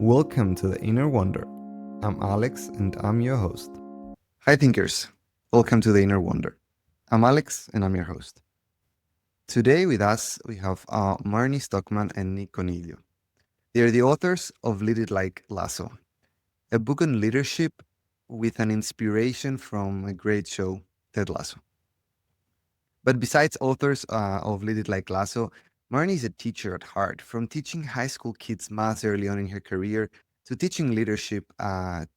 Welcome to the Inner Wonder. I'm Alex and I'm your host. Hi, thinkers. Welcome to the Inner Wonder. I'm Alex and I'm your host. Today with us, we have Marni, Stockman, and Nick Coniglio. They are the authors of Lead It Like Lasso, a book on leadership with an inspiration from a great show, Ted Lasso. But besides authors of Lead It Like Lasso, Marni is a teacher at heart, from teaching high school kids math early on in her career to teaching leadership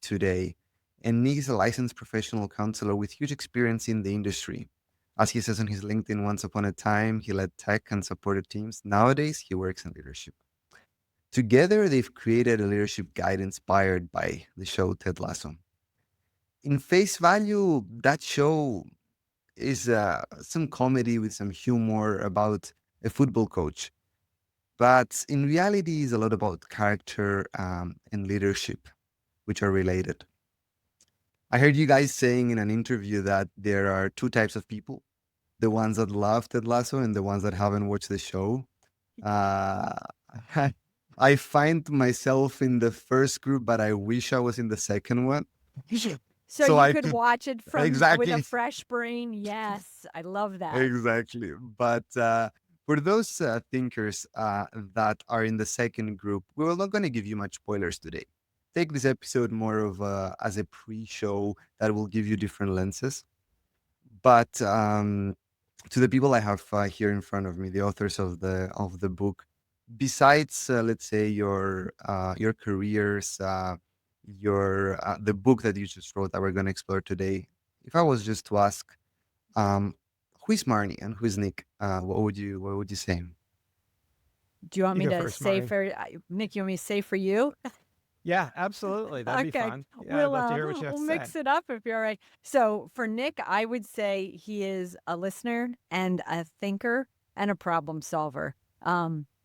today. And Nick is a licensed professional counselor with huge experience in the industry. As he says on his LinkedIn, once upon a time, he led tech and supported teams. Nowadays, he works in leadership. Together, they've created a leadership guide inspired by the show Ted Lasso. In face value, that show is some comedy with some humor about a football coach. But in reality, it's a lot about character and leadership, which are related. I heard you guys saying in an interview that there are two types of people: the ones that love Ted Lasso and the ones that haven't watched the show. Uh, I find myself in the first group, but I wish I was in the second one. So So you I could watch it from with a exactly. fresh brain. Yes, I love that. Exactly. But for those thinkers that are in the second group, we're not going to give you much spoilers today. Take this episode more of as a pre-show that will give you different lenses. But to the people I have here in front of me, the authors of the book, besides let's say your careers, your the book that you just wrote that we're going to explore today, if I was just to ask who is Marnie and who is Nick? What would you say? Do you want You me go to first, say Marni. for Nick? You want me to say for you? Yeah, absolutely. That'd be Okay, fun. Yeah, I'd love to hear what you have we'll to say. mix it up if you're all right. So for Nick, I would say he is a listener and a thinker and a problem solver.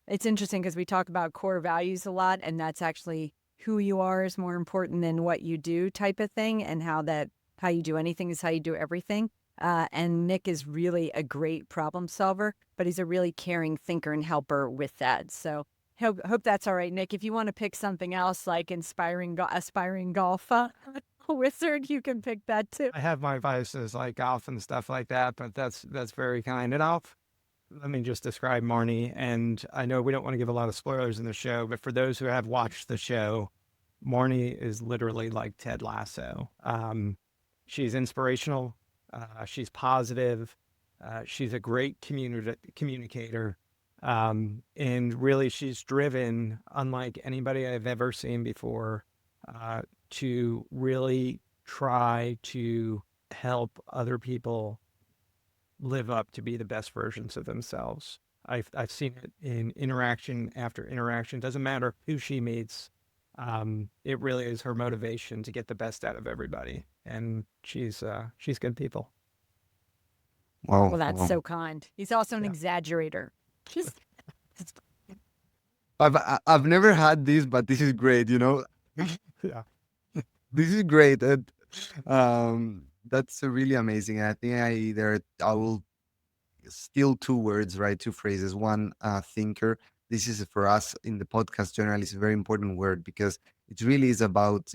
It's interesting because we talk about core values a lot, and that's actually who you are is more important than what you do type of thing, and how you do anything is how you do everything. And Nick is really a great problem solver, but he's a really caring thinker and helper with that. So hope that's all right, Nick. If you want to pick something else like aspiring golf wizard, you can pick that too. I have my vices like golf and stuff like that, but that's very kind. And let me just describe Marnie. And I know we don't want to give a lot of spoilers in the show, but for those who have watched the show, Marnie is literally like Ted Lasso. She's inspirational. She's positive. She's a great communicator. And really, she's driven, unlike anybody I've ever seen before, to really try to help other people live up to be the best versions of themselves. I've seen it in interaction after interaction. Doesn't matter who she meets. It really is her motivation to get the best out of everybody, and she's good people. Wow, Well, that's wow. so kind. He's also an Yeah. exaggerator. Just I've never had this, but this is great. Yeah. This is great. That's really amazing. I think I will steal two words, right? Two phrases. One, thinker. This is for us in the podcast generally. It's a very important word because it really is about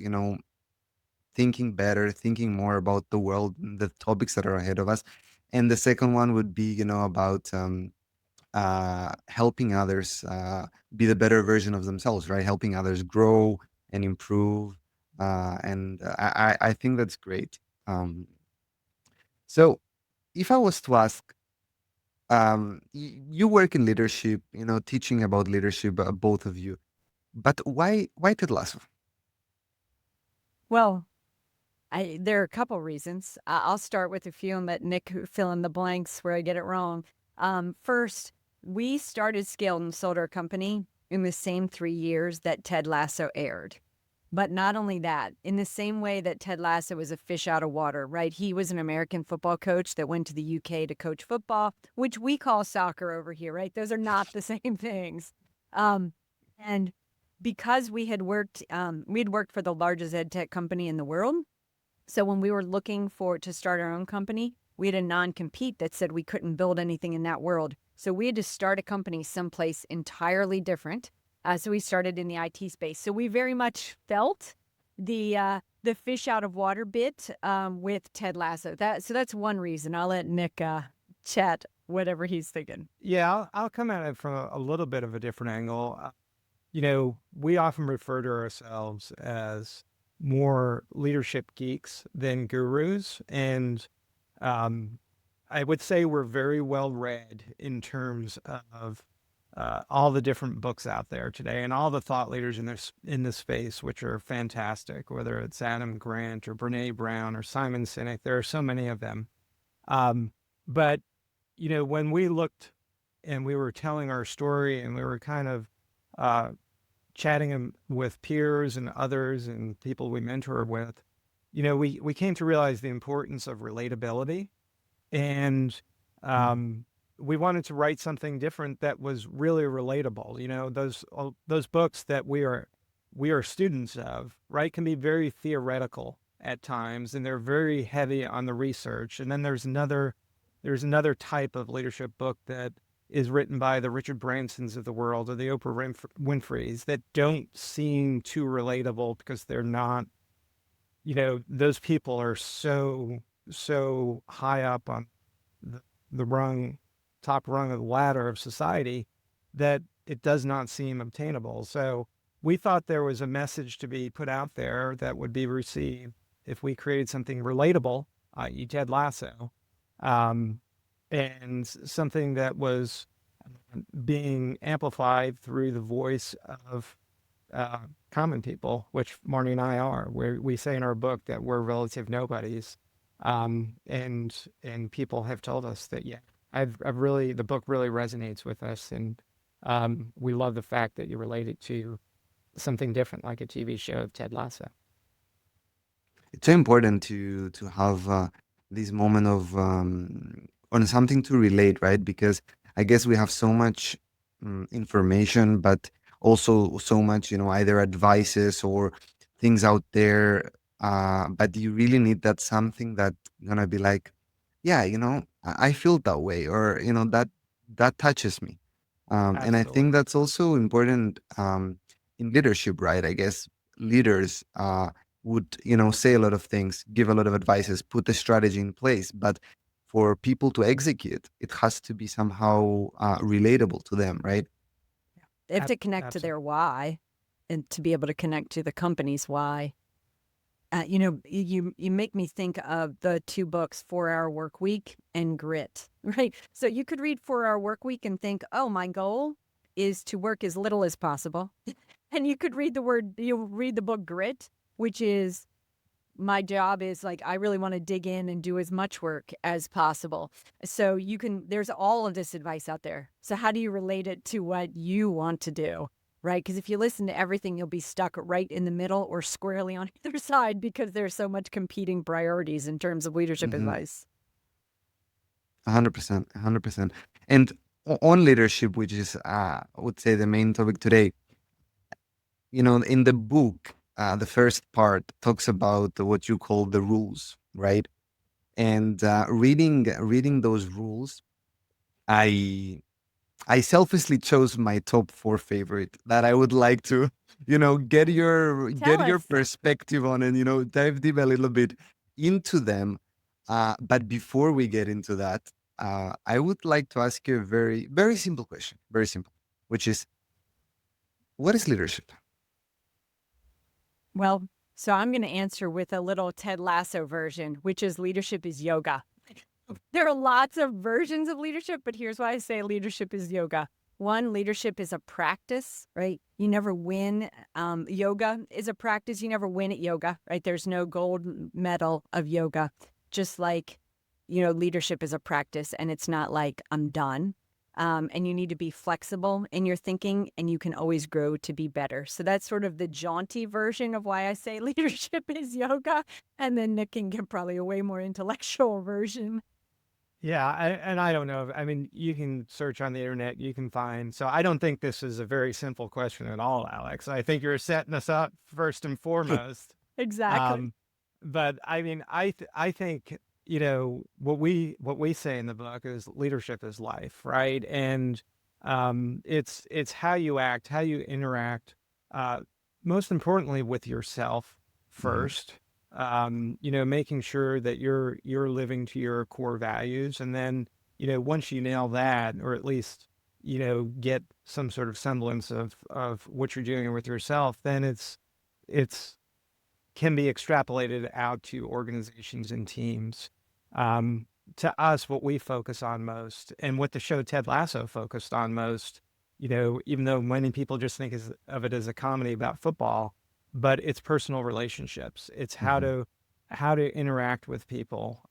thinking better, thinking more about the world, and the topics that are ahead of us. And the second one would be, about helping others be the better version of themselves, right? Helping others grow and improve. And I think that's great. Um, so if I was to ask, you work in leadership, teaching about leadership, both of you, but why Ted Lasso? well, there are a couple reasons. I'll start with a few and let Nick fill in the blanks where I get it wrong. First, we started, scaled, and sold our company in the same 3 years that Ted Lasso aired. But not only that, in the same way that Ted Lasso was a fish out of water, right? He was an American football coach that went to the UK to coach football, which we call soccer over here, right? Those are not the same things. And because we'd worked for the largest ed tech company in the world. So when we were looking to start our own company, we had a non-compete that said we couldn't build anything in that world. So we had to start a company someplace entirely different. So we started in the IT space. So we very much felt the fish out of water bit with Ted Lasso. That's one reason. I'll let Nick chat whatever he's thinking. Yeah, I'll come at it from a little bit of a different angle. We often refer to ourselves as more leadership geeks than gurus. And I would say we're very well read in terms of all the different books out there today and all the thought leaders in this space, which are fantastic, whether it's Adam Grant or Brene Brown or Simon Sinek. There are so many of them. But, when we looked and we were telling our story and we were kind of chatting with peers and others and people we mentor with, we came to realize the importance of relatability. And we wanted to write something different that was really relatable. Those books that we are students of, right, can be very theoretical at times, and they're very heavy on the research. And then there's another type of leadership book that is written by the Richard Bransons of the world or the Oprah Winfreys that don't seem too relatable because they're not, those people are so high up on the top rung of the ladder of society that it does not seem obtainable. So we thought there was a message to be put out there that would be received if we created something relatable, i.e. Ted Lasso, and something that was being amplified through the voice of common people, which Marni and I are. We say in our book that we're relative nobodies, and people have told us that the book really resonates with us, and we love the fact that you relate it to something different like a TV show of Ted Lasso. It's so important to have this moment of on something to relate, right? Because I guess we have so much information, but also so much, either advices or things out there. But you really need that something that gonna be like, yeah, I feel that way, or that touches me. And I think Absolutely. that's also important in leadership, right? I guess leaders would say a lot of things, give a lot of advices, put the strategy in place, but for people to execute, it has to be somehow relatable to them, right? They have to connect to Absolutely. their why and to be able to connect to the company's why. You make me think of the two books, 4-Hour Work Week and Grit, right? So you could read 4-Hour Work Week and think, oh, my goal is to work as little as possible. And you read the book Grit, which is my job is like, I really want to dig in and do as much work as possible. So there's all of this advice out there. So how do you relate it to what you want to do? Right? Because if you listen to everything, you'll be stuck right in the middle or squarely on either side because there's so much competing priorities in terms of leadership Mm-hmm. advice. 100%, 100%. And on leadership, which is, I would say, the main topic today, in the book, the first part talks about what you call the rules, right? And reading those rules, I I selfishly chose my top four favorite that I would like to, get your Tell get your us. perspective on, and dive deep a little bit into them. But before we get into that, I would like to ask you a very very simple question, very simple, which is, what is leadership? Well, so I'm going to answer with a little Ted Lasso version, which is leadership is yoga. There are lots of versions of leadership, but here's why I say leadership is yoga. One, leadership is a practice, right? You never win. Yoga is a practice. You never win at yoga, right? There's no gold medal of yoga. Just like, leadership is a practice, and it's not like I'm done. And you need to be flexible in your thinking, and you can always grow to be better. So that's sort of the jaunty version of why I say leadership is yoga. And then Nick can get probably a way more intellectual version. Yeah, I don't know. I mean, you can search on the internet, you can find. So I don't think this is a very simple question at all, Alex. I think you're setting us up first and foremost. Exactly. Um, but I mean, I think what we say in the book is leadership is life, right? And It's how you act, how you interact, most importantly with yourself Hmm. first. Making sure that you're living to your core values, and then once you nail that, or at least get some sort of semblance of what you're doing with yourself, then it's can be extrapolated out to organizations and teams. Um, to us, what we focus on most, and what the show Ted Lasso focused on most, even though many people just think of it as a comedy about football, but it's personal relationships. It's Hmm. how to interact with people.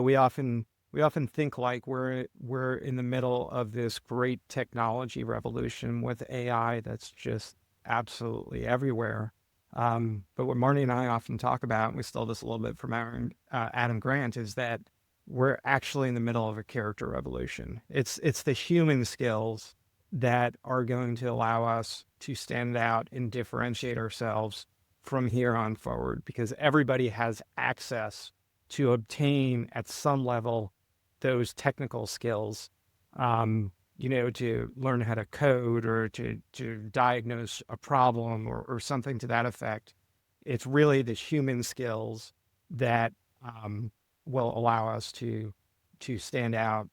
We often think like we're in the middle of this great technology revolution with AI that's just absolutely everywhere. But what Marnie and I often talk about, and we stole this a little bit from Aaron, Adam Grant, is that we're actually in the middle of a character revolution. It's the human skills that are going to allow us to stand out and differentiate ourselves from here on forward, because everybody has access to obtain at some level those technical skills. To learn how to code, or to diagnose a problem, or something to that effect. It's really the human skills that will allow us to stand out,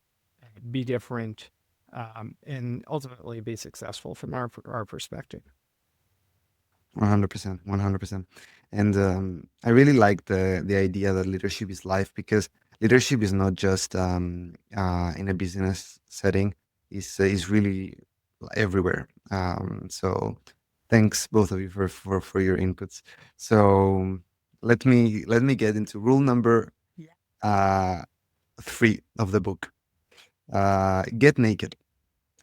be different, and ultimately be successful from our perspective. 100%, 100%. And I really like the idea that leadership is life, because leadership is not just in a business setting. Is really everywhere. So thanks both of you for your inputs. So let me get into rule number uh, 3 of the book. Get naked.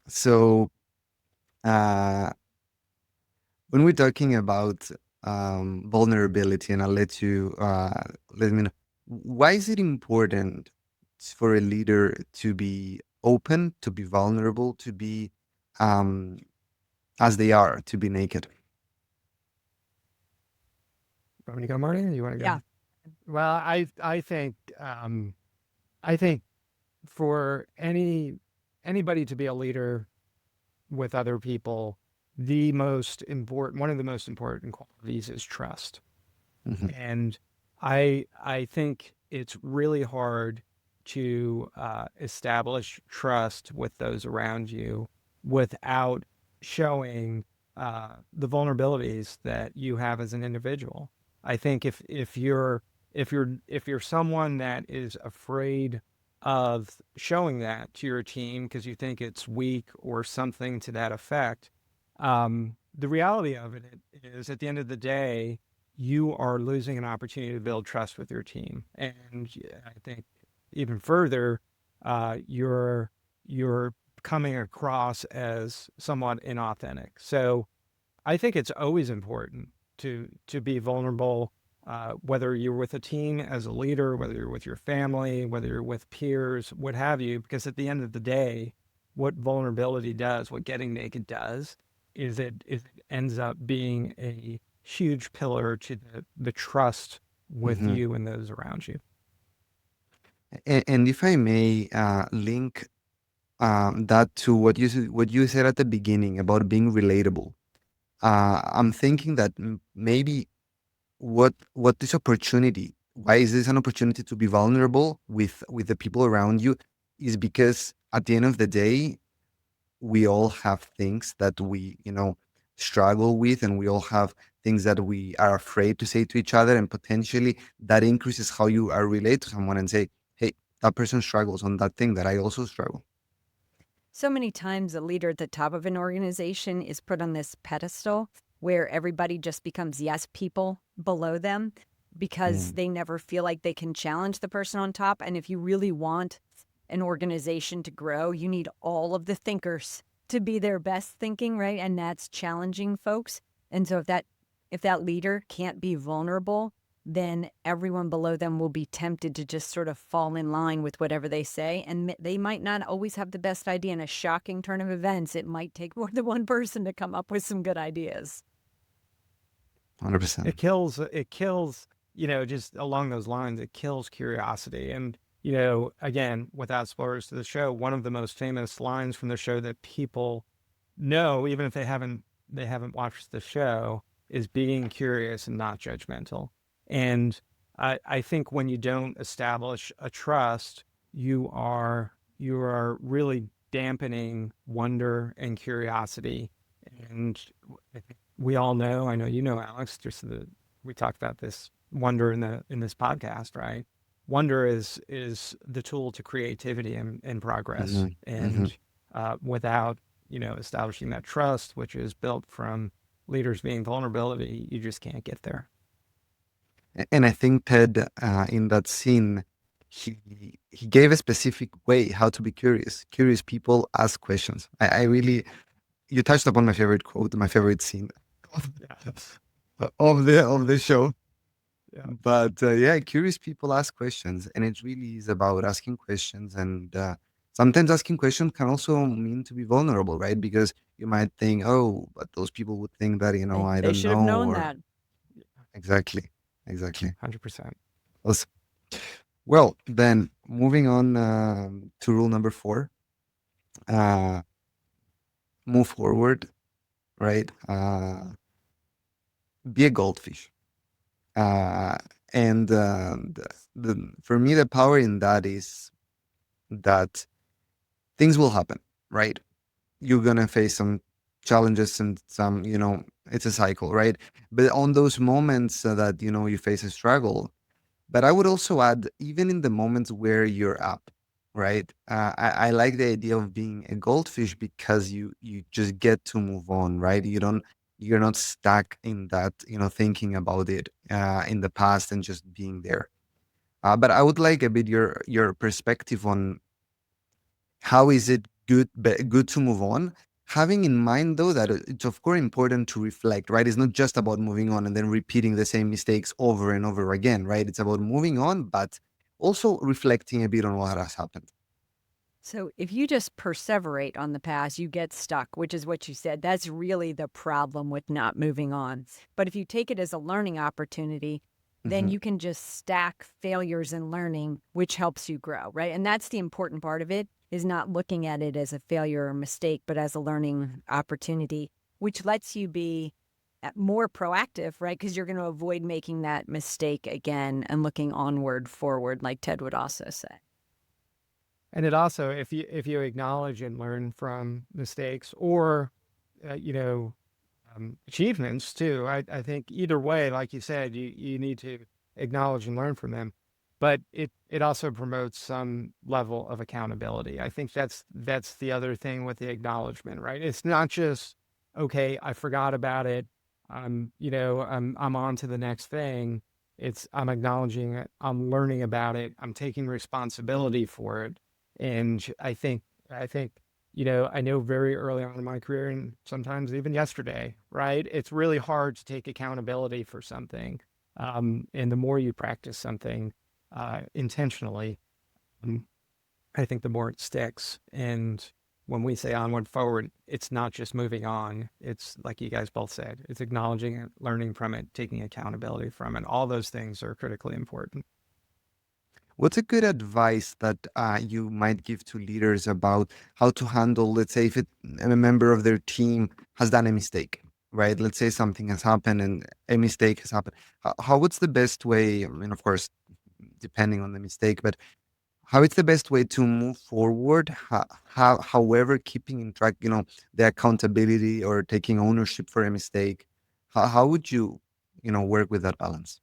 So uh, when we're talking about vulnerability, and I'll let me know, why is it important for a leader to be open, to be vulnerable, to be um, as they are, to be naked? Want me to go, Marty? Or you want to go? Yeah. Well, I think for anybody to be a leader with other people, one of the most important qualities is trust. Hmm. And I think it's really hard to establish trust with those around you without showing the vulnerabilities that you have as an individual. I think if you're someone that is afraid of showing that to your team because you think it's weak or something to that effect, the reality of it is, at the end of the day, you are losing an opportunity to build trust with your team. And I think even further, you're coming across as somewhat inauthentic. So I think it's always important to be vulnerable, whether you're with a team as a leader, whether you're with your family, whether you're with peers, what have you, because at the end of the day, what vulnerability does, what getting naked does, is it ends up being a huge pillar to the trust with Hmm. you and those around you. And if I may link that to what you said at the beginning about being relatable, I'm thinking that maybe what this opportunity, why is this an opportunity to be vulnerable with the people around you, is because at the end of the day, we all have things that we struggle with, and we all have things that we are afraid to say to each other, and potentially that increases how you are relate to someone and say, hey, that person struggles on that thing that I also struggle. So many times a leader at the top of an organization is put on this pedestal where everybody just becomes yes people below them because Mm. they never feel like they can challenge the person on top. And if you really want an organization to grow, you need all of the thinkers to be their best thinking, right? And that's challenging folks. And so if that leader can't be vulnerable, then everyone below them will be tempted to just sort of fall in line with whatever they say. And they might not always have the best idea. In a shocking turn of events, it might take more than one person to come up with some good ideas. 100%. It kills, just along those lines, it kills curiosity. And again, without spoilers to the show, one of the most famous lines from the show that people know, even if they haven't watched the show, is being curious and not judgmental. And I think when you don't establish a trust, you are really dampening wonder and curiosity. And I think we all know, I know you know, Alex, we talked about this wonder in this podcast, right? Wonder is the tool to creativity and progress. Mhm, mhm. And without establishing that trust, which is built from leaders being vulnerability, you just can't get there. And I think Ted, in that scene, he gave a specific way how to be curious. Curious people ask questions. I really, you touched upon my favorite quote, my favorite scene of Yeah. of the show. Yeah. But yeah, curious people ask questions, and it really is about asking questions. And sometimes asking questions can also mean to be vulnerable, right? Because you might think, oh, but those people would think that I They don't should have know, known or that. exactly, exactly. 100%. Awesome. Well, then moving on to rule number 4, uh, move forward, right? Be a goldfish. Uh, and for me, the power in that is that things will happen, right? You're gonna face some challenges and some, it's a cycle, right? But on those moments that you face a struggle, but I would also add, even in the moments where you're up, right? I like the idea of being a goldfish because you just get to move on, right? You're not stuck in that, thinking about it in the past and just being there. But I would like a bit your perspective on how is it good to move on, having in mind though that it's of course important to reflect, right? It's not just about moving on and then repeating the same mistakes over and over again, right? It's about moving on, but also reflecting a bit on what has happened. So if you just perseverate on the past, you get stuck, which is what you said. That's really the problem with not moving on. But if you take it as a learning opportunity, then Hmm. you can just stack failures and learning, which helps you grow, right? And that's the important part of it, is not looking at it as a failure or mistake, but as a learning opportunity, which lets you be more proactive, right? Because you're going to avoid making that mistake again and looking onward, forward, like Ted would also say. And it also, if you acknowledge and learn from mistakes or, uh, you know, achievements too, I think either way, like you said, you need to acknowledge and learn from them. But it also promotes some level of accountability. I think that's the other thing with the acknowledgement, right? It's not just, okay, I forgot about it. I'm on to the next thing. It's I'm acknowledging it. I'm learning about it. I'm taking responsibility for it. And I think I know very early on in my career and sometimes even yesterday, right? It's really hard to take accountability for something. And the more you practice something intentionally, um, I think the more it sticks. And when we say onward forward, it's not just moving on. It's like you guys both said, it's acknowledging it, learning from it, taking accountability from it. All those things are critically important. What's a good advice that you might give to leaders about how to handle, let's say, if a member of their team has done a mistake, right? Let's say something has happened and a mistake has happened. What's the best way? I mean, of course, depending on the mistake, but how it's the best way to move forward? However, keeping in track, the accountability or taking ownership for a mistake. How would you work with that balance?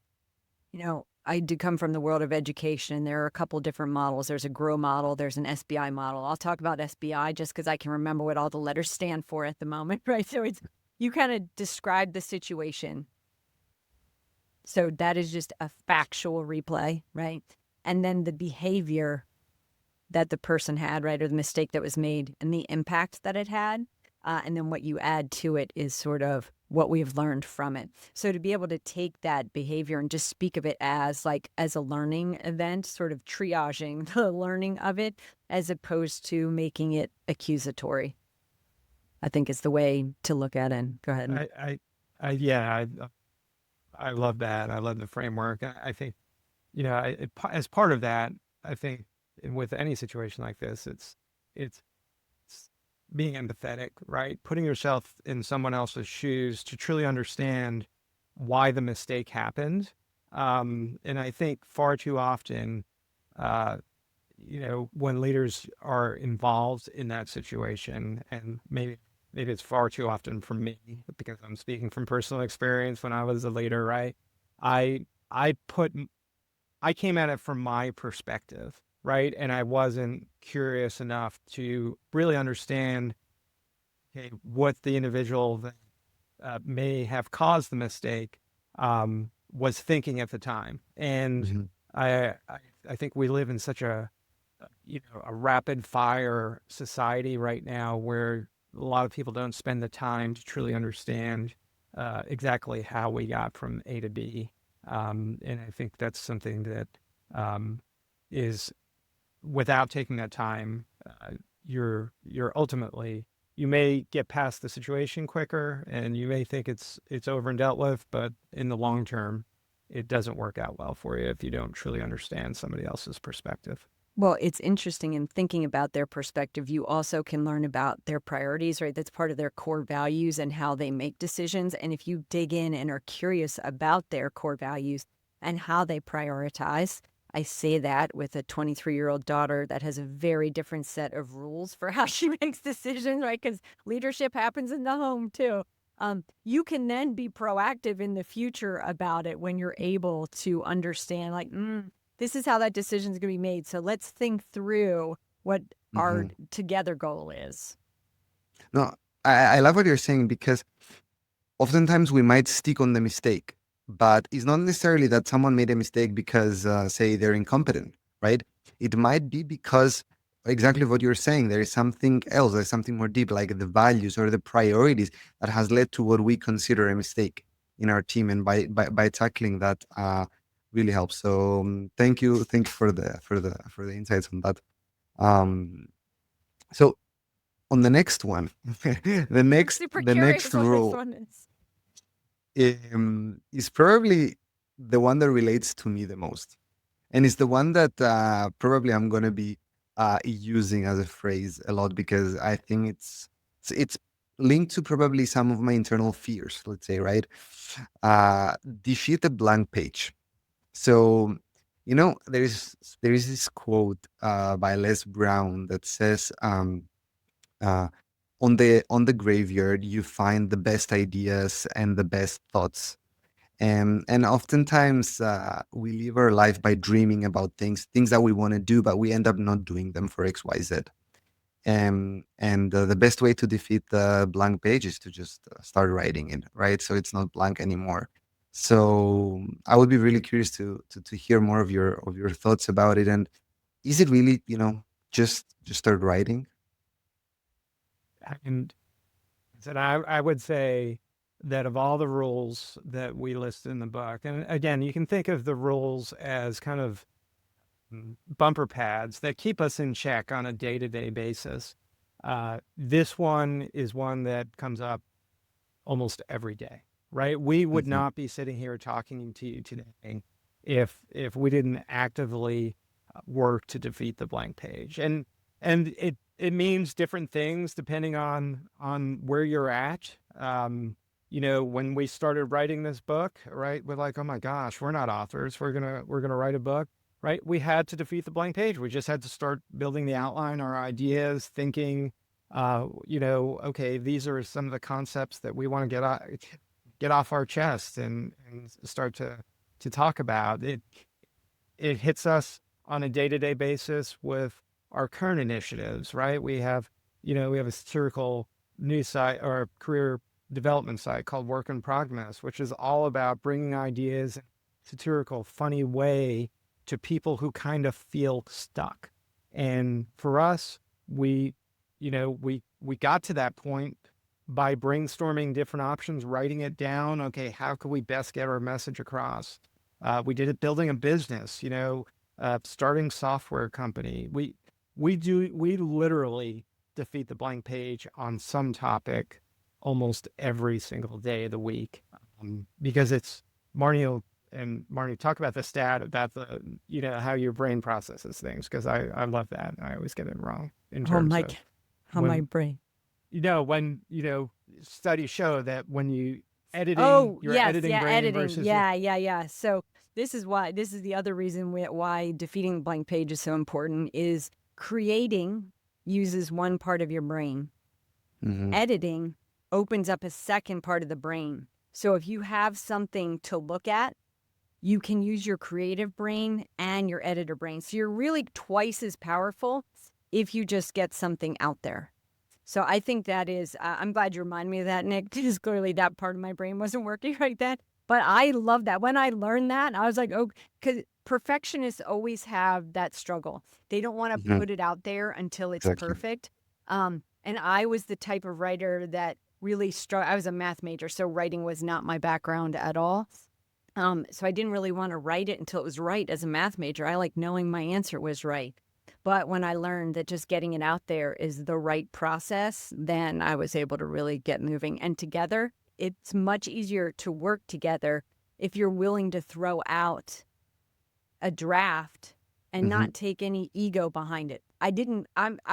I do come from the world of education. There are a couple different models. There's a GROW model, there's an SBI model. I'll talk about SBI just because I can remember what all the letters stand for at the moment, right? So it's you kind of describe the situation. So that is just a factual replay, right? And then the behavior that the person had, right, or the mistake that was made and the impact that it had. And then what you add to it is sort of what we've learned from it. So to be able to take that behavior and just speak of it as a learning event, sort of triaging the learning of it as opposed to making it accusatory, I think is the way to look at it. Go ahead. Yeah, I love that. I love the framework. I think, as part of that, I think with any situation like this, it's being empathetic, right? Putting yourself in someone else's shoes to truly understand why the mistake happened. And I think far too often, when leaders are involved in that situation, and maybe it's far too often for me because I'm speaking from personal experience. When I was a leader, right, I I put I came at it from my perspective, right, and I wasn't curious enough to really understand, okay, what the individual that may have caused the mistake was thinking at the time. And Mhm. I think we live in such a a rapid fire society right now where a lot of people don't spend the time to truly understand exactly how we got from A to B. And I think that's something that is, without taking that time, you're ultimately, you may get past the situation quicker and you may think it's over and dealt with, but in the long term, it doesn't work out well for you if you don't truly understand somebody else's perspective. Well, it's interesting in thinking about their perspective. You also can learn about their priorities, right? That's part of their core values and how they make decisions. And if you dig in and are curious about their core values and how they prioritize, I say that with a 23-year-old daughter that has a very different set of rules for how she makes decisions, right? Because leadership happens in the home too. You can then be proactive in the future about it when you're able to understand, like, this is how that decision is going to be made. So let's think through what our Mhm. together goal is. No, I love what you're saying because oftentimes we might stick on the mistake, but it's not necessarily that someone made a mistake because, say, they're incompetent, right? It might be because exactly what you're saying. There is something else, there's something more deep, like the values or the priorities that has led to what we consider a mistake in our team. And by tackling that, really helps. So thank you for the insights on that. Um, so on the next one, I'm super the next curious what this rule one is. is probably the one that relates to me the most. And it's the one that probably I'm going to be using as a phrase a lot because I think it's linked to probably some of my internal fears, let's say, right? Defeat a blank page. So, there is this quote by Les Brown that says, uh, on the graveyard, you find the best ideas and the best thoughts. And oftentimes we live our life by dreaming about things that we want to do, but we end up not doing them for X, Y, Z. And the best way to defeat the blank page is to just start writing it, right? So it's not blank anymore. So I would be really curious to hear more of your thoughts about it. And is it really, just start writing? And said, I would say that of all the rules that we list in the book, and again, you can think of the rules as kind of bumper pads that keep us in check on a day-to-day basis. This one is one that comes up almost every day, right? We would Hmm. not be sitting here talking to you today if we didn't actively work to defeat the blank page. And it means different things depending on where you're at. When we started writing this book, right, we're like, oh my gosh, we're not authors. We're gonna write a book, right? We had to defeat the blank page. We just had to start building the outline, our ideas, thinking, okay, these are some of the concepts that we want to get off our chest and start to talk about. It hits us on a day-to-day basis with our current initiatives, right? We have a satirical news site or career development site called Work in Progress, which is all about bringing ideas in a satirical, funny way to people who kind of feel stuck. And for us, we got to that point by brainstorming different options, writing it down. Okay, how could we best get our message across? We did it building a business, starting software company. We literally defeat the blank page on some topic almost every single day of the week, because it's Marni And Marni, talk about the stat about the, how your brain processes things, because I love that. I always get it wrong in Oh terms my, of how my when, brain. studies show that when Oh, your yes. editing Yeah. brain Editing. versus your, Yeah. So this is the other reason why defeating the blank page is so important is creating uses one part of your brain. Hmm. Editing opens up a second part of the brain. So if you have something to look at, you can use your creative brain and your editor brain. So you're really twice as powerful if you just get something out there. So I think that is, I'm glad you reminded me of that, Nick, because clearly that part of my brain wasn't working right then. But I love that. When I learned that, I was like, oh, because perfectionists always have that struggle. They don't want to Hmm. put it out there until it's Exactly. perfect. And I was the type of writer that really I was a math major, so writing was not my background at all. So I didn't really want to write it until it was right as a math major. I like knowing my answer was right. But when I learned that just getting it out there is the right process, then I was able to really get moving. And together, it's much easier to work together if you're willing to throw out a draft and Hmm. not take any ego behind it. I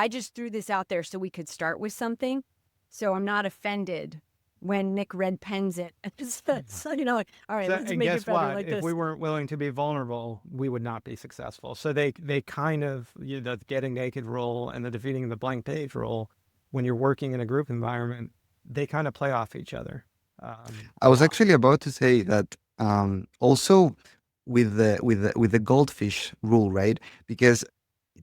just threw this out there so we could start with something. So I'm not offended when Nick red pens it. So, like, all right, let's and make it guess better what? like If we this. weren't willing to be vulnerable, we would not be successful. So they kind of, the getting naked role and the defeating the blank page role, when you're working in a group environment, they kind of play off each other I a was lot. actually about to say that also with the goldfish rule, right? Because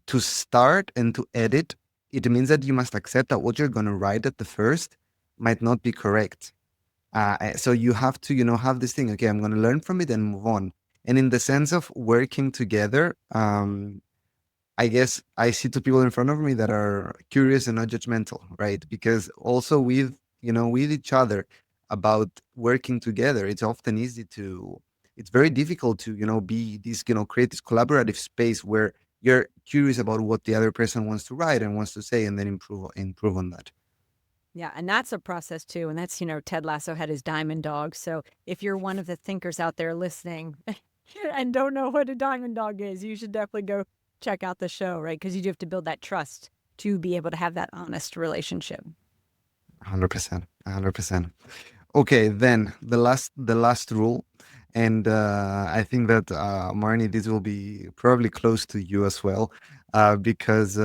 to start and to edit, it means that you must accept that what you're going to write at the first might not be correct. So you have to, have this thing. Okay, I'm going to learn from it and move on. And in the sense of working together, I guess I see two people in front of me that are curious and not judgmental, right? Because also with each other about working together, it's very difficult to, be this, create this collaborative space where you're curious about what the other person wants to write and wants to say, and then improve on that. Yeah, and that's a process too. And that's, Ted Lasso had his diamond dog. So if you're one of the thinkers out there listening and don't know what a diamond dog is, you should definitely go check out the show, right? Because you do have to build that trust to be able to have that honest relationship. 100%, 100%. Okay, then the last rule, and I think that Marnie, this will be probably close to you as well, because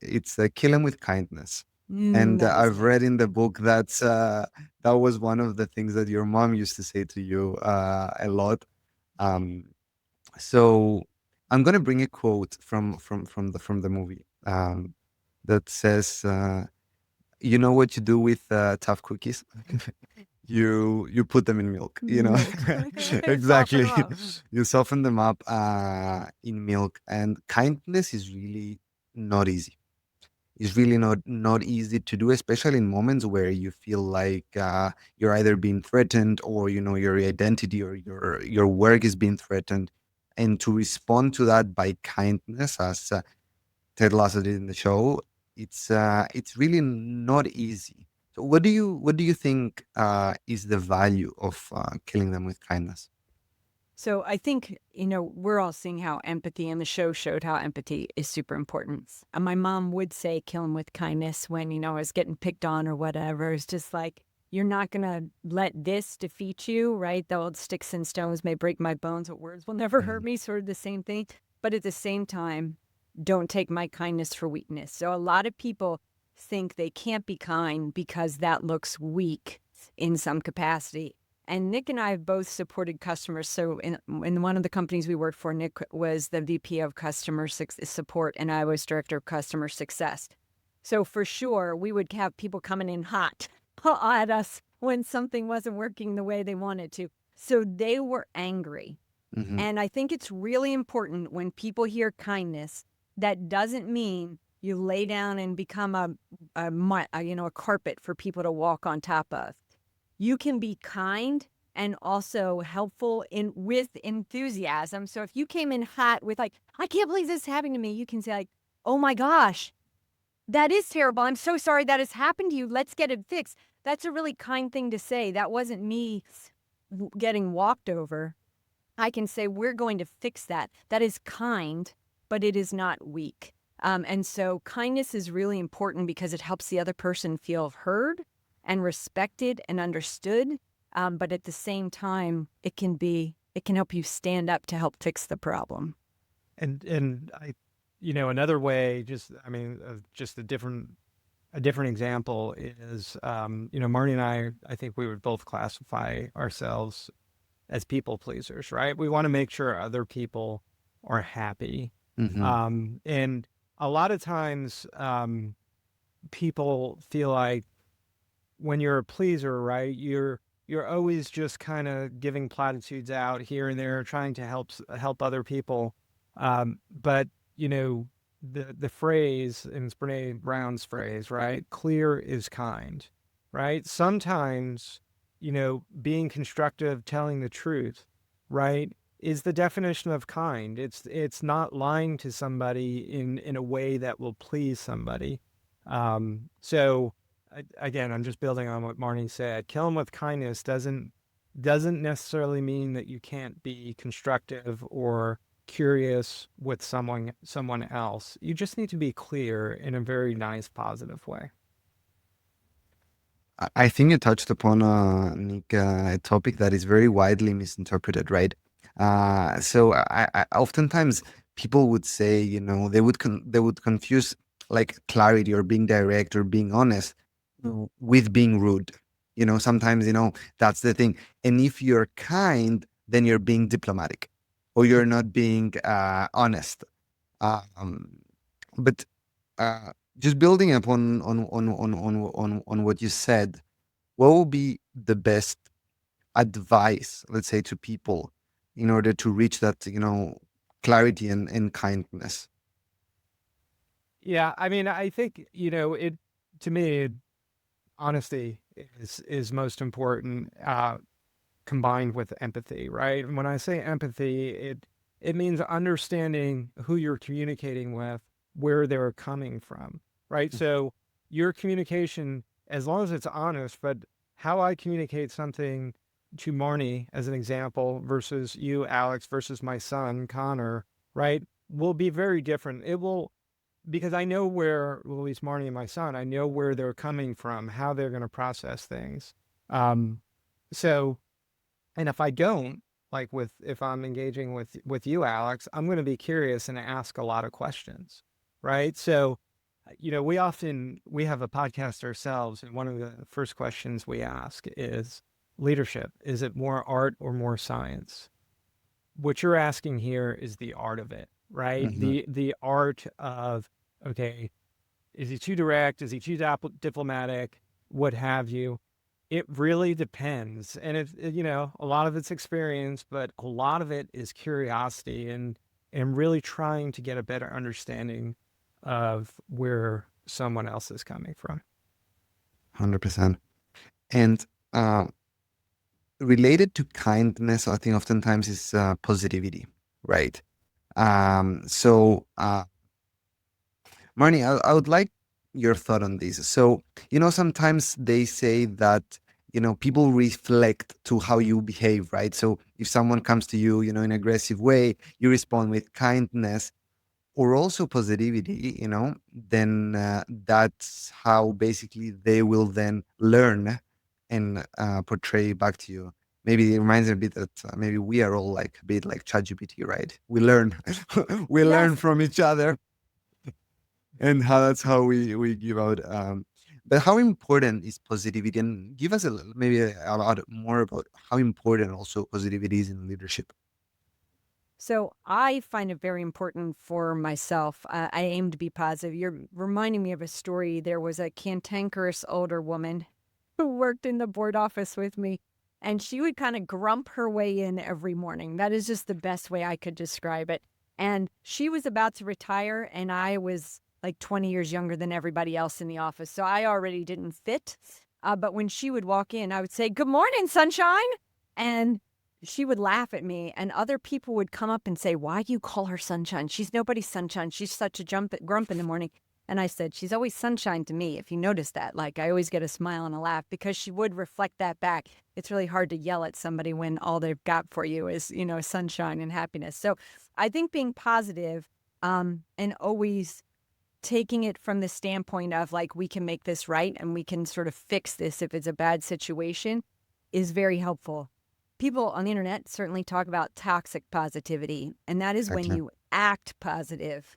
it's kill him with kindness. And That is I've me. read in the book that was one of the things that your mom used to say to you a lot. Um, so I'm gonna bring a quote from the movie that says, "You know what you do with tough cookies? You put them in milk, Milk. Soften exactly. them up. You soften them up in milk, and kindness is really not easy. It's really not easy to do, especially in moments where you feel like you're either being threatened, or your identity or your work is being threatened. And to respond to that by kindness, as Ted Lasso did in the show, it's really not easy. So what do you think is the value of killing them with kindness? So I think, we're all seeing how empathy, and the show showed how empathy is super important. And my mom would say, kill him with kindness when, I was getting picked on or whatever. It's just like, you're not going to let this defeat you, right? The old sticks and stones may break my bones, but words will never hurt Mhm. me, sort of the same thing. But at the same time, don't take my kindness for weakness. So a lot of people think they can't be kind because that looks weak in some capacity. And Nick and I have both supported customers. So in one of the companies we worked for, Nick was the VP of customer support, and I was director of customer success. So for sure, we would have people coming in hot at us when something wasn't working the way they wanted to. So they were angry. Mhm. And I think it's really important when people hear kindness, that doesn't mean you lay down and become a carpet for people to walk on top of. You can be kind and also helpful with enthusiasm. So if you came in hot with like, I can't believe this is happening to me, you can say like, oh my gosh, that is terrible. I'm so sorry that has happened to you. Let's get it fixed. That's a really kind thing to say. That wasn't me getting walked over. I can say, we're going to fix that. That is kind, but it is not weak. And so kindness is really important because it helps the other person feel heard and respected and understood. But at the same time, it can help you stand up to help fix the problem. And I, another way, just a different example is, Marni and I think we would both classify ourselves as people pleasers, right? We want to make sure other people are happy. And a lot of times, people feel like when you're a pleaser, right, you're always just kind of giving platitudes out here and there, trying to help other people. But the phrase, and it's Brene Brown's phrase, right? Clear is kind, right? Sometimes, being constructive, telling the truth, right, is the definition of kind. It's not lying to somebody in a way that will please somebody. So again, I'm just building on what Marni said. Kill them with kindness doesn't necessarily mean that you can't be constructive or curious with someone else. You just need to be clear in a very nice, positive way. I think you touched upon, Nick, a topic that is very widely misinterpreted, right? So I oftentimes people would say, they would confuse like clarity or being direct or being honest with being rude. Sometimes, that's the thing. And if you're kind, then you're being diplomatic or you're not being honest. Um, but just building upon on what you said, what would be the best advice, let's say, to people in order to reach that, clarity and kindness? Yeah, I mean, I think, it, to me, honesty is most important, combined with empathy, right? And when I say empathy, it means understanding who you're communicating with, where they're coming from, right? So your communication, as long as it's honest, but how I communicate something to Marni, as an example, versus you, Alex, versus my son, Connor, right, will be very different. It will, because I know where, well, at least Marni and my son, I know where they're coming from, how they're going to process things. So, and if I don't, like if I'm engaging with you, Alex, I'm going to be curious and ask a lot of questions, right? So, we have a podcast ourselves, and one of the first questions we ask is leadership. Is it more art or more science? What you're asking here is the art of it, right? The art of, okay, is he too direct? Is he too diplomatic? What have you? It really depends. And a lot of it's experience, but a lot of it is curiosity and really trying to get a better understanding of where someone else is coming from. 100%. And related to kindness, I think oftentimes is positivity, right? So, Marni, I would like your thought on this. So, sometimes they say that, people reflect to how you behave, right? So if someone comes to you, in an aggressive way, you respond with kindness or also positivity, then that's how basically they will then learn and portray back to you. Maybe it reminds me a bit that maybe we are all like a bit like ChatGPT, right? We learn, we learn Yes. from each other, and that's how we give out. But how important is positivity? And give us maybe a lot more about how important also positivity is in leadership. So I find it very important for myself. I aim to be positive. You're reminding me of a story. There was a cantankerous older woman who worked in the board office with me, and she would kind of grump her way in every morning. That is just the best way I could describe it. And she was about to retire, and I was like 20 years younger than everybody else in the office. So I already didn't fit. But when she would walk in, I would say, "Good morning, sunshine." And she would laugh at me, and other people would come up and say, "Why do you call her sunshine? She's nobody's sunshine. She's such a grump in the morning." And I said, she's always sunshine to me, if you notice that. Like, I always get a smile and a laugh because she would reflect that back. It's really hard to yell at somebody when all they've got for you is, sunshine and happiness. So I think being positive, and always taking it from the standpoint of like, we can make this right and we can sort of fix this if it's a bad situation is very helpful. People on the internet certainly talk about toxic positivity, and that is when Exactly. you act positive,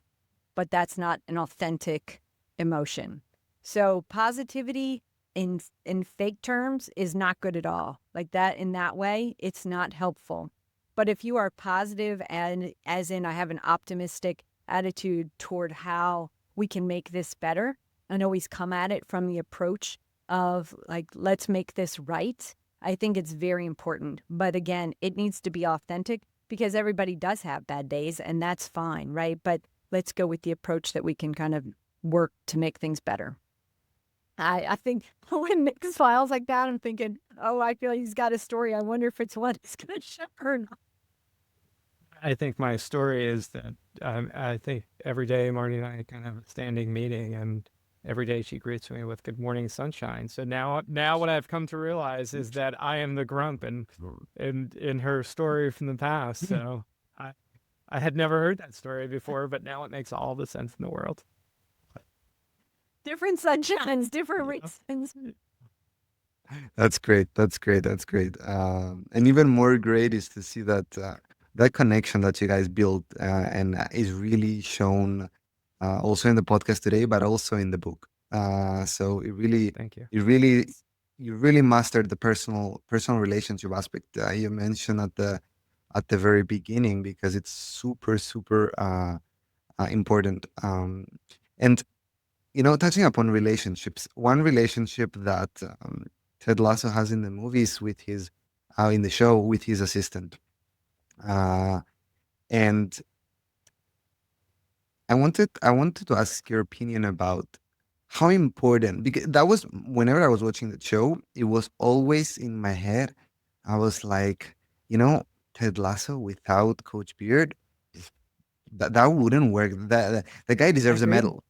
but that's not an authentic emotion. So positivity in fake terms is not good at all. Like that, in that way, it's not helpful. But if you are positive, and as in I have an optimistic attitude toward how we can make this better, and always come at it from the approach of like, let's make this right, I think it's very important. But again, it needs to be authentic because everybody does have bad days, and that's fine, right? But let's go with the approach that we can kind of work to make things better. I think when Nick smiles like that, I'm thinking, oh, I feel he's got a story. I wonder if it's one he's going to share or not. I think my story is that I think every day Marni and I kind of have a standing meeting, and every day she greets me with "Good morning, sunshine." So now what I've come to realize is that I am the grump in her story from the past. So I had never heard that story before, but now it makes all the sense in the world. Different sunshines, different reasons. That's great. That's great. That's great. And even more great is to see that that connection that you guys built and is really shown also in the podcast today, but also in the book. So Thank you. you really mastered the personal relationship aspect you mentioned at the very beginning because it's super important. And touching upon relationships, one relationship that Ted Lasso has in the movies with his, in the show with his assistant, and I wanted to ask your opinion about how important, because that was whenever I was watching the show, it was always in my head. I was like, Ted Lasso without Coach Beard, that wouldn't work. The guy deserves a Agreed. medal.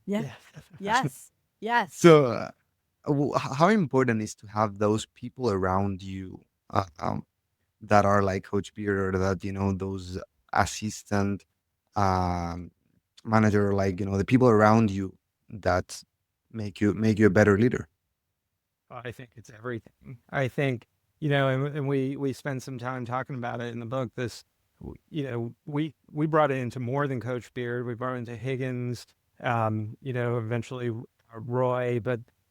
Yeah. Yes. Yes. So, how important is to have those people around you that are like Coach Beard or that those assistant um, manager, like the people around you that make you a better leader. I think it's everything. I think, and we spend some time talking about it in the book. We brought it into more than Coach Beard. We brought it into Higgins, eventually Roy,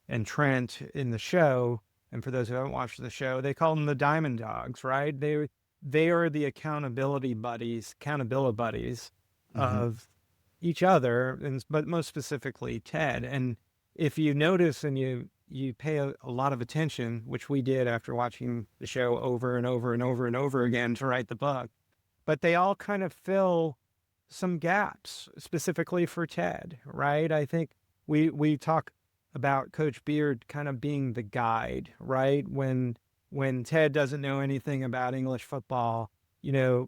and Trent in the show. And for those who haven't watched the show, they call them the Diamond Dogs, right? They are the accountability buddies Hmm. of each other, but most specifically Ted. And if you notice and you pay a lot of attention, which we did after watching the show over and over and over and over again to write the book, but they all kind of fill some gaps specifically for Ted, right? I think we talk about Coach Beard kind of being the guide, right? When Ted doesn't know anything about English football,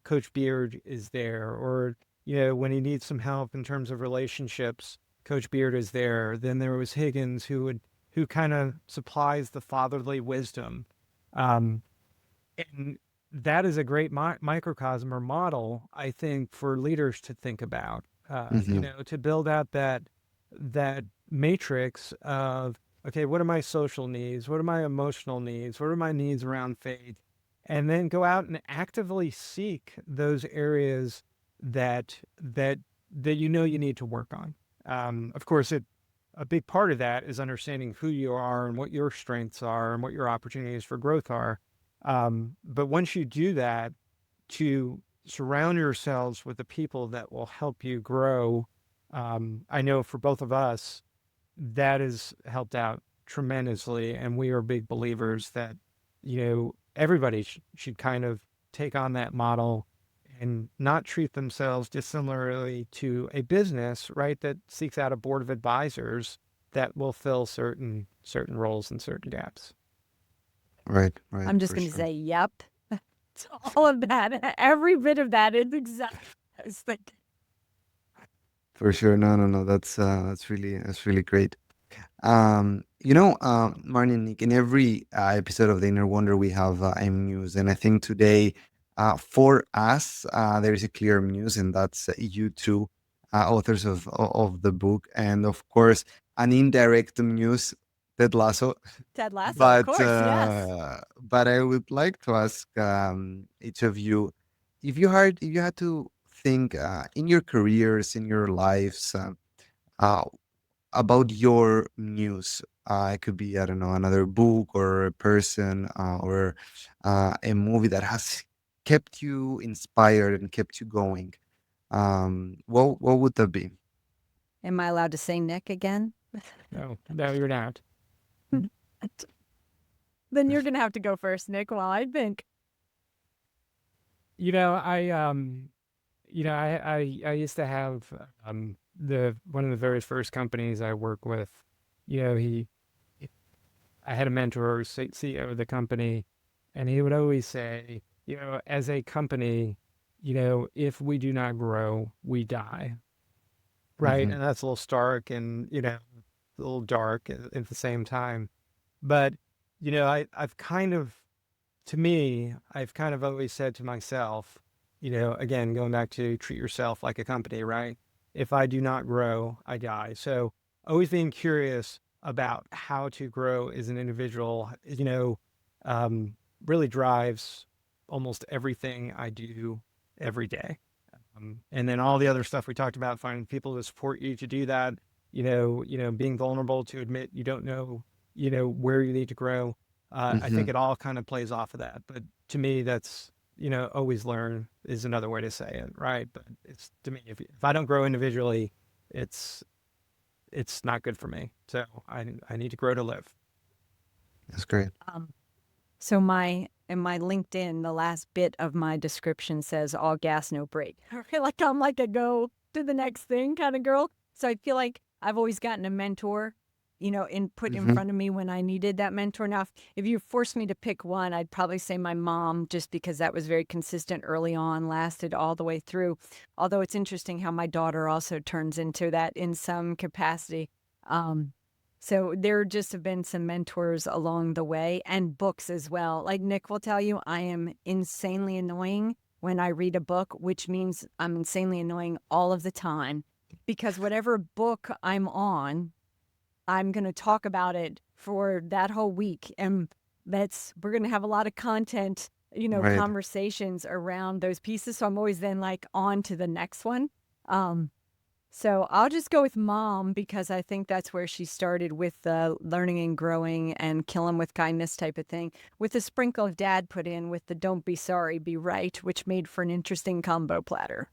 Coach Beard is there, or when he needs some help in terms of relationships, Coach Beard is there. Then there was Higgins who kind of supplies the fatherly wisdom. And that is a great microcosm or model, I think, for leaders to think about, Hmm. to build out that matrix of, okay, what are my social needs? What are my emotional needs? What are my needs around faith? And then go out and actively seek those areas that you need to work on. Of course, a big part of that is understanding who you are and what your strengths are and what your opportunities for growth are. But once you do that, to surround yourselves with the people that will help you grow. I know for both of us, that has helped out tremendously. And we are big believers that, everybody should kind of take on that model and not treat themselves dissimilarly to a business, right, that seeks out a board of advisors that will fill certain roles and certain gaps. Right, I'm just for going to sure. say, yep. To all of that. Every bit of that is exactly what I was thinking. For sure. No, no, no. That's really great. Marni and Nick, in every episode of the Inner Wonder, we have a muse, and I think today, for us, there is a clear muse, and that's you two, authors of the book, and of course, an indirect muse, Ted Lasso. Ted Lasso, of But course, yes. I would like to ask each of you, if you had to think in your careers, in your lives. Uh, about your news. It could be, I don't know, another book or a person or a movie that has kept you inspired and kept you going. What would that be? Am I allowed to say Nick again? No, no, you're not. Then you're gonna have to go first, Nick, while I think. You know, I used to have the one of the very first companies I work with. You know, I had a mentor, CEO of the company, and he would always say, as a company, if we do not grow, we die. Right. Hmm. And that's a little stark and, a little dark at the same time. But, I've kind of, to me, I've kind of always said to myself, again, going back to treat yourself like a company, right? If I do not grow, I die. So always being curious about how to grow as an individual, um, really drives almost everything I do every day. And then all the other stuff we talked about, finding people to support you to do that, being vulnerable to admit you don't know, where you need to grow. I Hmm. think it all kind of plays off of that. But to me, that's, always learn is another way to say it, right? But it's to me, if I don't grow individually, it's it's not good for me. So I need to grow to live. That's great. Um, so my in my LinkedIn, the last bit of my description says all gas, no brake. I feel like I'm like a go to the next thing kind of girl. So I feel like I've always gotten a mentor, put in Hmm. front of me when I needed that mentor. Now, if you forced me to pick one, I'd probably say my mom, just because that was very consistent early on, lasted all the way through. Although it's interesting how my daughter also turns into that in some capacity. Um, so there just have been some mentors along the way and books as well. Like Nick will tell you, I am insanely annoying when I read a book, which means I'm insanely annoying all of the time because whatever book I'm on, I'm going to talk about it for that whole week. And we're going to have a lot of content, Right. conversations around those pieces. So I'm always then like on to the next one. Um, so I'll just go with mom because I think that's where she started with the learning and growing and kill 'em with kindness type of thing, with a sprinkle of dad put in with the don't be sorry, be right, which made for an interesting combo platter.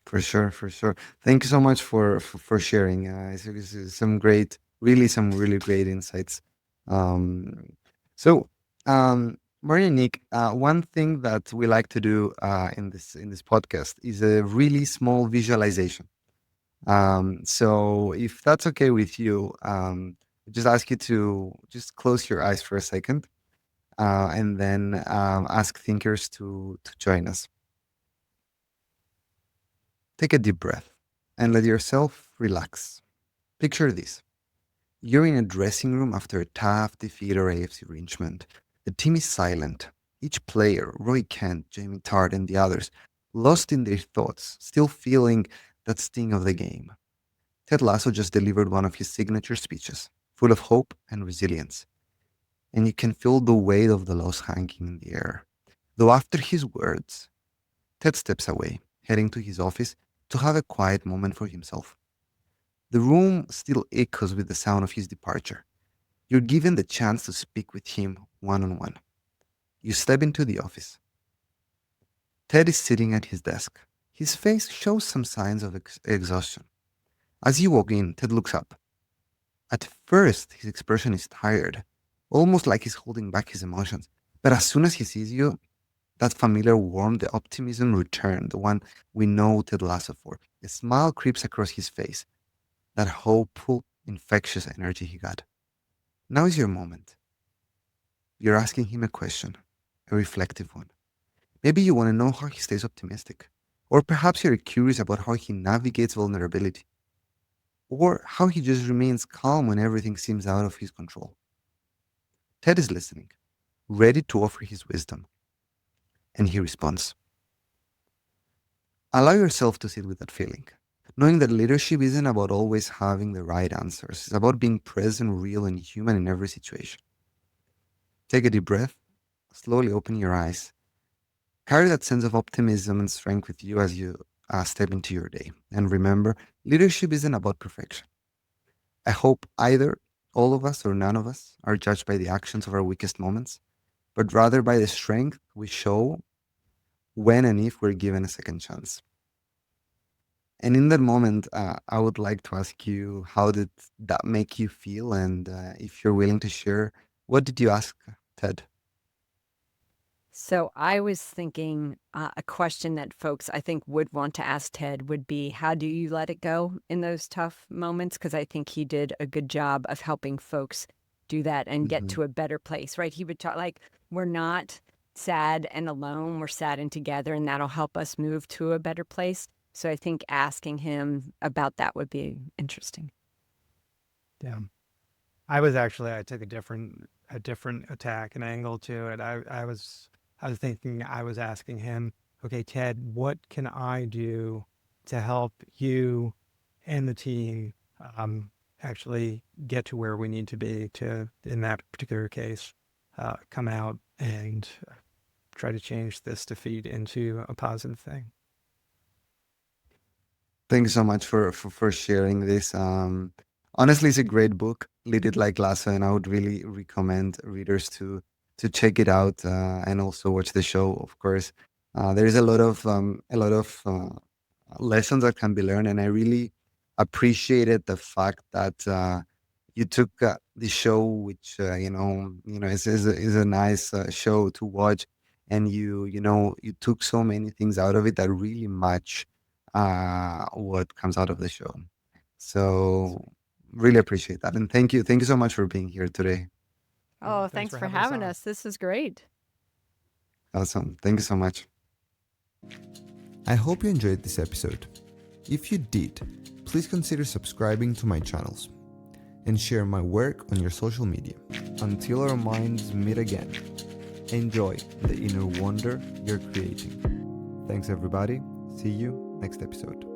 For sure, for sure. Thank you so much for sharing. Some great, really, some really great insights. Um, so, Maria and Nick, one thing that we like to do in this podcast is a really small visualization. So, if that's okay with you, I just ask you to just close your eyes for a second, and then ask thinkers to join us. Take a deep breath and let yourself relax. Picture this. You're in a dressing room after a tough defeat or AFC arrangement. The team is silent. Each player, Roy Kent, Jamie Tart, and the others, lost in their thoughts, still feeling that sting of the game. Ted Lasso just delivered one of his signature speeches, full of hope and resilience, and you can feel the weight of the loss hanging in the air. Though after his words, Ted steps away, heading to his office to have a quiet moment for himself. The room still echoes with the sound of his departure. You're given the chance to speak with him one on one. You step into the office. Ted is sitting at his desk. His face shows some signs of exhaustion. As you walk in, Ted looks up. At first, his expression is tired, almost like he's holding back his emotions. But as soon as he sees you, that familiar warmth, the optimism return, the one we know Ted Lasso for. A smile creeps across his face, that hopeful, infectious energy he got. Now is your moment. You're asking him a question, a reflective one. Maybe you want to know how he stays optimistic, Or perhaps you're curious about how he navigates vulnerability, or how he just remains calm when everything seems out of his control. Ted is listening, ready to offer his wisdom, and he responds. Allow yourself to sit with that feeling, knowing that leadership isn't about always having the right answers. It's about being present, real, and human in every situation. Take a deep breath, slowly open your eyes. Carry that sense of optimism and strength with you as you step into your day. And remember, leadership isn't about perfection. I hope either all of us or none of us are judged by the actions of our weakest moments, but rather by the strength we show when and if we're given a second chance. And in that moment, I would like to ask you, how did that make you feel? And if you're willing to share, what did you ask Ted? So I was thinking a question that folks I think would want to ask Ted would be, how do you let it go in those tough moments? Because I think he did a good job of helping folks do that and get Mhm. to a better place, right? He would talk like, we're not sad and alone, we're sad and together, and that'll help us move to a better place. So I think asking him about that would be interesting. Yeah. I took a different attack and angle to it. I was thinking, I was asking him, okay, Ted, what can I do to help you and the team actually get to where we need to be to, in that particular case, come out and try to change this defeat into a positive thing. Thank you so much for sharing this. Honestly, it's a great book, Lead It Like Lasso, and I would really recommend readers to check it out and also watch the show. Of course, there's a lot of lessons that can be learned, and I really appreciated the fact that you took the show, which is a nice show to watch, and you took so many things out of it that really match what comes out of the show. So really appreciate that, and thank you so much for being here today. Oh, Thanks thanks for for having us having on. us. This is great. Awesome, thank you so much. I hope you enjoyed this episode. If you did, please consider subscribing to my channels and share my work on your social media. Until our minds meet again, enjoy the inner wonder you're creating. Thanks everybody. See you next episode.